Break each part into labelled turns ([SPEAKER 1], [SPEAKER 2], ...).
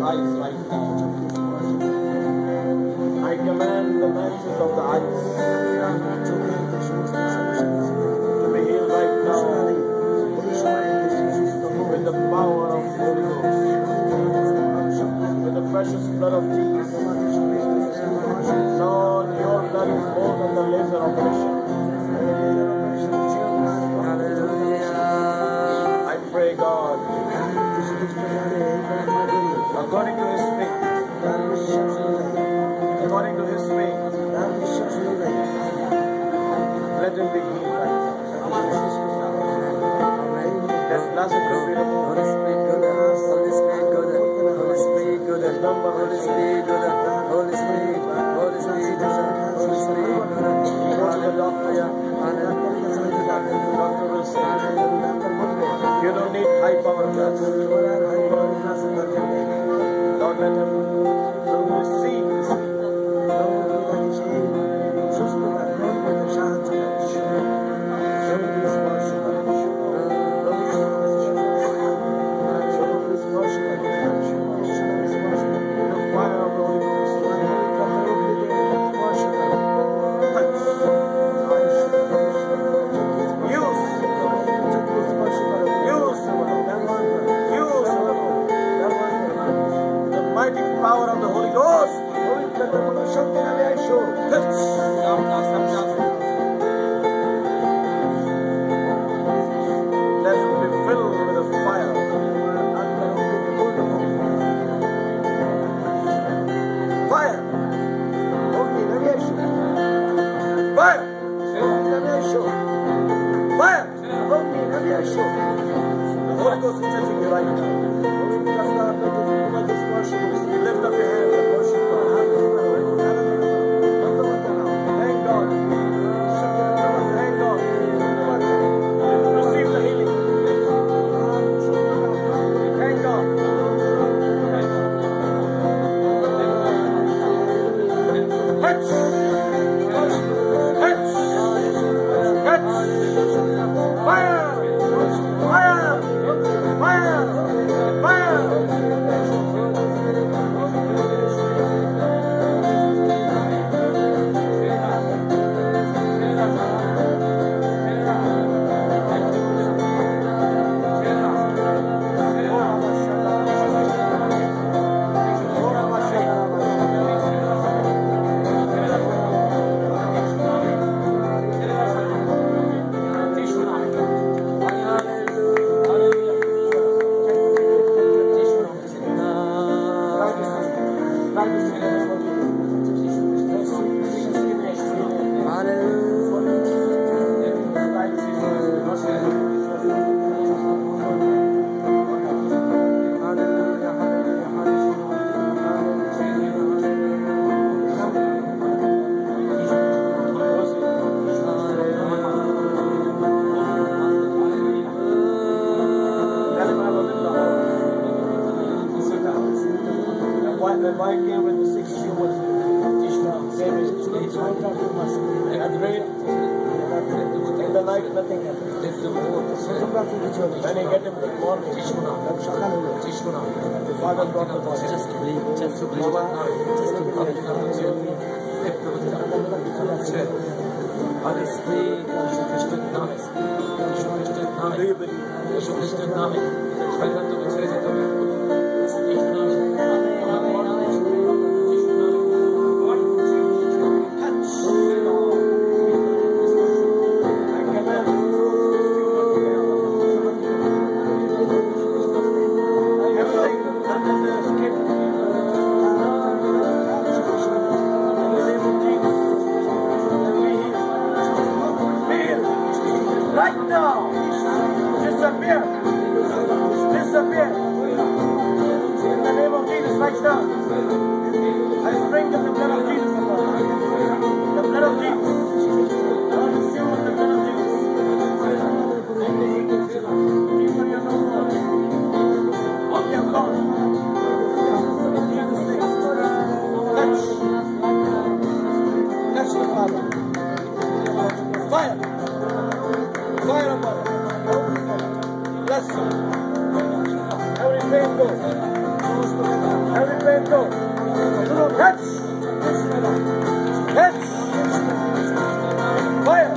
[SPEAKER 1] ice right now. I command the masses of the ice to be healed right now with the power of the Holy Ghost, with the precious blood of Jesus. Lord, your blood is more than the laser operation. I pray, God, according to His faith, according to His faith, let him be healed right now. That blessed will be removed. Holy Spirit, go there. Holy Spirit, go there. Holy Spirit, go there. Number, Holy Spirit, go there. Holy Spirit, Holy Spirit, go there. Holy Spirit, go there. Go to the doctor, yeah. The doctor will say, you don't need high power gas. Lord, let him receive this. Power of the Holy Ghost. Let it be filled with the fire. Fire. Fire. Fire. The Holy Ghost is touching you right now. Lift up your hands and worship God. Thank God. Thank God. Receive the healing. Thank God. Touch. Touch. Touch. Fire. Fire. Fire. Fire. The wife came with the 6 humans. And I prayed. In the night, nothing happened. Then he get him in the morning. The father brought the body. Just believe. Just believe. Mama, just believe. Do you believe? Right now, disappear. Disappear. In the name of Jesus, right now. I sprinkle the blood of Jesus upon you. The blood of Jesus. Lord, is filled with the blood of Jesus. And the eagles, people you know of your God. In Jesus' name. Touch. Touch the Father. Fire. Fire upon him. Bless him. Every pain go. Every viento. Catch. Catch. Fire.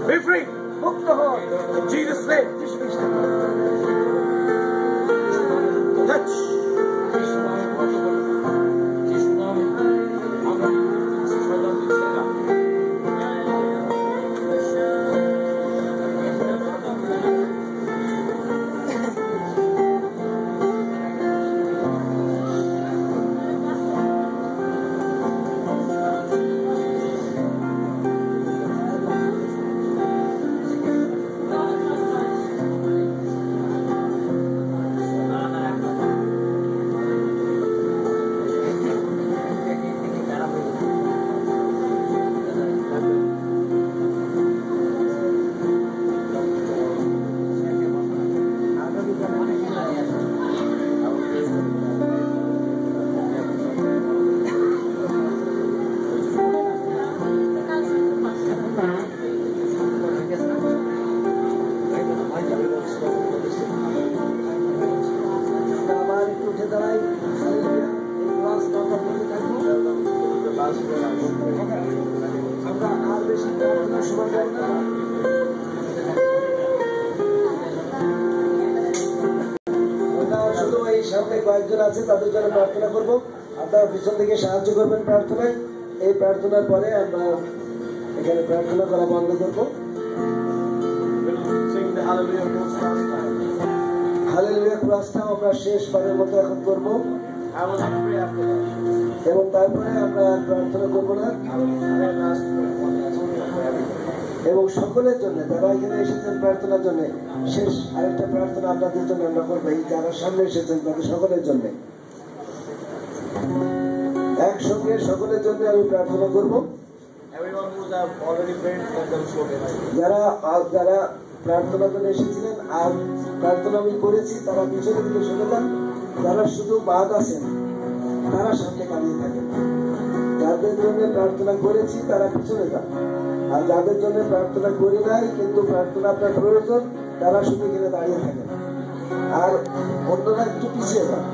[SPEAKER 1] Be free. In Jesus' name. Touch. কয়েকজন আছে তাদের জন্য প্রার্থনা করব। আপনারা পিছন থেকে সাহায্য করবেন প্রার্থনায়। এই প্রার্থনার পরে আমরা এখানে প্রার্থনা করা বন্ধ করব। হালেলুয়া ক্রসটা আমরা শেষবারের মতো এখন করব এবং তারপরে আমরা প্রার্থনা করবো না। এবং সকলের জন্য যারা এখানে এসেছেন প্রার্থনার জন্য শেষ আরেকটা প্রার্থনা আপনাদের জন্য আমরা করবো। এই যারা সামনে এসেছেন তাদের সকলের জন্য একসঙ্গে সকলের জন্য আমি প্রার্থনা করব। যারা যারা প্রার্থনা করে এসেছিলেন আর প্রার্থনা আমি করেছি তারা পিছনে দিকে সরে যান। যারা শুধু বাদ আছেন তারা সামনে দাঁড়িয়ে থাকেন। যাদের জন্য প্রার্থনা করেছি তারা পিছনে যান। আর যাদের জন্য প্রার্থনা করি নাই কিন্তু প্রার্থনা আপনার প্রয়োজন তারা শুধু এখানে দাঁড়িয়ে থাকেন। আর অন্যরা একটু পিছিয়ে যান।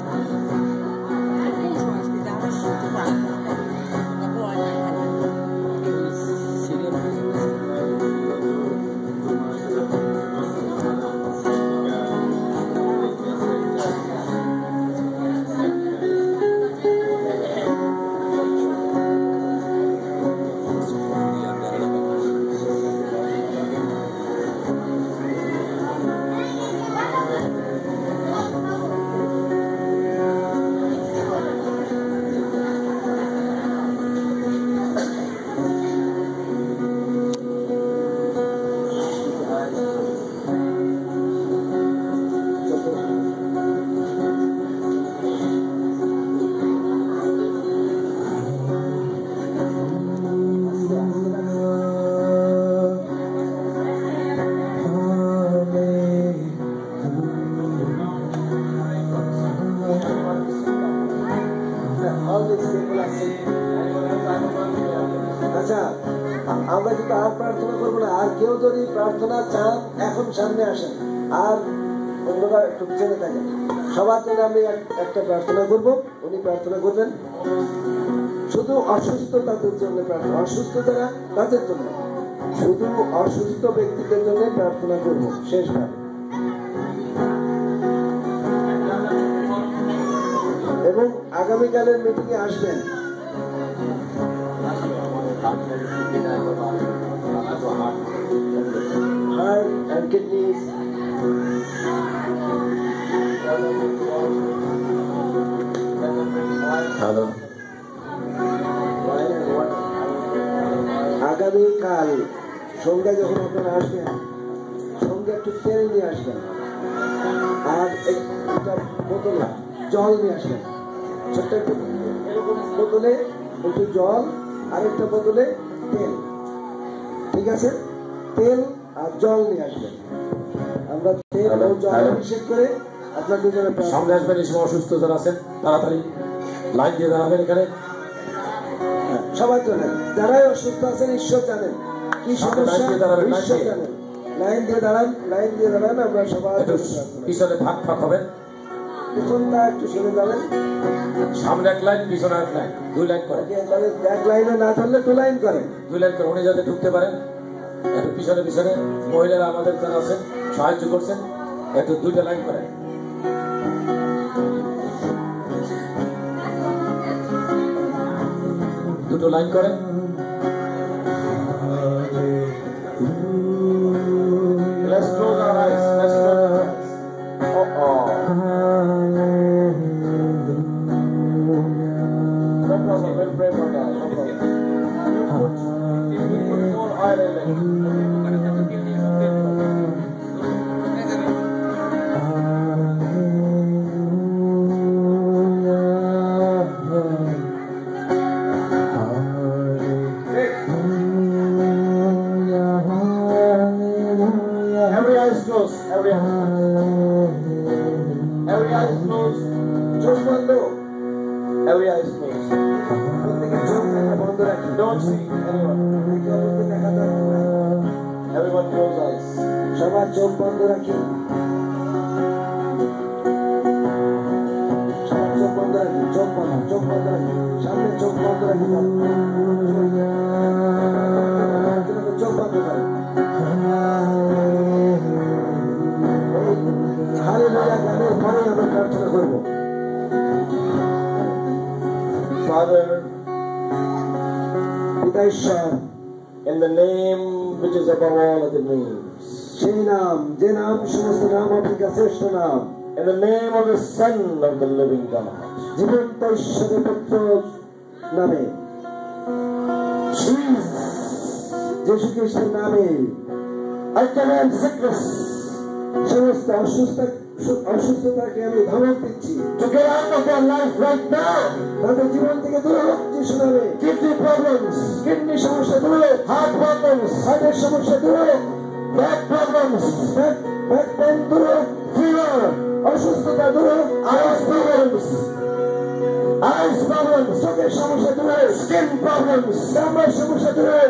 [SPEAKER 2] আমরা কিন্তু আর প্রার্থনা করবো না। আর কেউ যদি প্রার্থনা চান এখন সামনে আসেন, আর অন্যরা একটু পিছনে থাকেন। সবার জন্য আমি একটা প্রার্থনা করবো, উনি প্রার্থনা করবেন। শুধু অসুস্থ তাদের জন্য প্রার্থনা, অসুস্থ যারা তাদের জন্য, শুধু অসুস্থ ব্যক্তিদের জন্য প্রার্থনা করবো শেষবার। এবং আগামীকালের মিটিংয়ে আসবেন। হার্ট অ্যান্ড কিডনিজ, আগামীকাল সন্ধ্যা যখন আপনারা আসবেন, সঙ্গে একটু তেল নিয়ে আসবেন, আর একটা বোতল জল নিয়ে আসবেন। ছোট্ট একটু এরকম বোতলে একটু জল, আর একটা বোতলে তেল, ঠিক আছে? তেল আর জল নিয়ে আসবেন। আমরা তেল ও জল অভিষেক করে আপনার দুজনে
[SPEAKER 3] সামনে আসবেন। এই সময় অসুস্থ যারা আছেন তাড়াতাড়ি লাইন দিয়ে দাঁড়াবেন এখানে।
[SPEAKER 2] সবার জন্য যারাই অসুস্থ আছেন, ঈশ্বর জানেন কি সমস্যা, ঈশ্বর জানেন। লাইন দিয়ে দাঁড়ান, লাইন দিয়ে দাঁড়ান। আমরা সবাই
[SPEAKER 3] পিছনে ভাগ ভাগ হবেন,
[SPEAKER 2] পিছনটা একটু সরে যাবেন।
[SPEAKER 3] সামনে এক লাইন, পিছনে এক লাইন, 2 লাইন করে।
[SPEAKER 2] এক লাইনে না থাকলে 2 লাইন করেন,
[SPEAKER 3] 2 লাইন করে উনি যাতে ঢুকতে পারেন। একটু পিছনে পিছনে মহিলারা আমাদের যারা আছেন সাহায্য করছেন, একটু 2টা লাইন করেন। দুটো লাইন করেন। Let's close our eyes. Let's close our eyes. No problem. We'll pray for that. No problem. You put more oil in it. Every eye is closed. Every eye is closed. Chok bando. Every eye is closed. Don't see anyone. Everyone close eyes.
[SPEAKER 2] সবার চোখ বন্ধ রাখি, সবার চোখ বন্ধ রাখি, চোখ বন্ধ রাখি, সামনে চোখ বন্ধ রাখি, চোখ বন্ধ রাখি। হালেলুয়া গানের পরে আমরা প্রার্থনা করব।
[SPEAKER 3] Father,
[SPEAKER 2] পিতা ঈশ্বর,
[SPEAKER 3] in the name which is above all other names,
[SPEAKER 2] সেই নাম যে নাম সমস্ত নাম অপেক্ষা শ্রেষ্ঠ নাম,
[SPEAKER 3] in the name of the Son of the living God,
[SPEAKER 2] জীবন্ত ঈশ্বরের পুত্র নামে, যীশু খ্রিস্টের নামে, I command sickness, সমস্ত অসুস্থতাকে আমি ধমক দিচ্ছি,
[SPEAKER 3] to get out of their life right now.
[SPEAKER 2] তাদের জীবন থেকে দূরে হোক যীশু নামে।
[SPEAKER 3] Kidney problems,
[SPEAKER 2] কিডনি সমস্যা দূরে,
[SPEAKER 3] heart problems,
[SPEAKER 2] হার্টের সমস্যা দূরে,
[SPEAKER 3] back problems,
[SPEAKER 2] ব্যাক পেন দূরে,
[SPEAKER 3] fever,
[SPEAKER 2] অসুস্থতা দূরে,
[SPEAKER 3] eyes problems,
[SPEAKER 2] চোখের সমস্যা দূরে,
[SPEAKER 3] skin problems,
[SPEAKER 2] চামড়ার সমস্যা দূরে,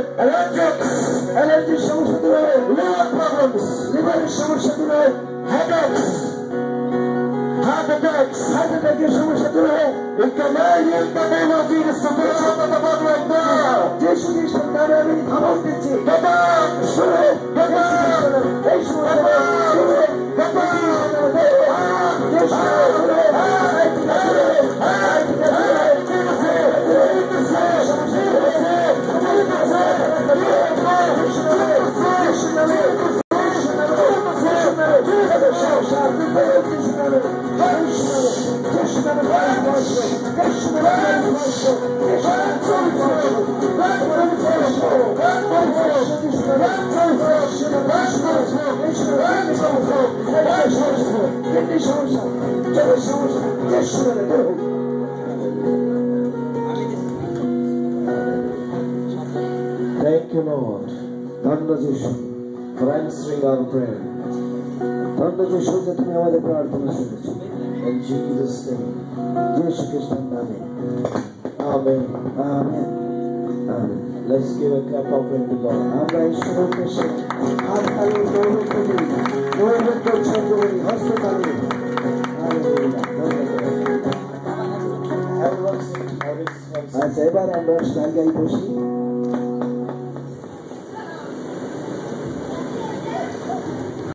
[SPEAKER 2] অ্যালার্জির সমস্যা দূরে,
[SPEAKER 3] liver problems,
[SPEAKER 2] লিভারের সমস্যা দূরে,
[SPEAKER 3] headaches, heart attacks,
[SPEAKER 2] হার্ট অ্যাটাকের সমস্যা দূরে।
[SPEAKER 3] we command you in the name of Jesus to get out of the body right now.
[SPEAKER 2] যীশু খ্রিস্টের নামে আমি ধমক দিচ্ছি,
[SPEAKER 3] Get out!
[SPEAKER 2] শুনে
[SPEAKER 3] Get out!
[SPEAKER 2] এই সমস্যা শুনে
[SPEAKER 3] Get out! Thank you, Lord,
[SPEAKER 2] ধন্য যীশু,
[SPEAKER 3] for answering our prayer.
[SPEAKER 2] ধন্য যীশু যে তুমি আমাদের প্রার্থনা শুনেছো,
[SPEAKER 3] In Jesus' name.
[SPEAKER 2] যীশু খ্রিস্টের নামে,
[SPEAKER 3] Amen.
[SPEAKER 2] Amen.
[SPEAKER 4] Let's give a clap offering to God.
[SPEAKER 2] আমরা ঈশ্বরের উদ্দেশ্যে হাত তালি গৌরব করি, মনোনৈক্য উৎসর্গ করি, হস্ত তালি।
[SPEAKER 4] Everyone sing.
[SPEAKER 2] আচ্ছা, এবার আমরা স্টাইল গাই বসি।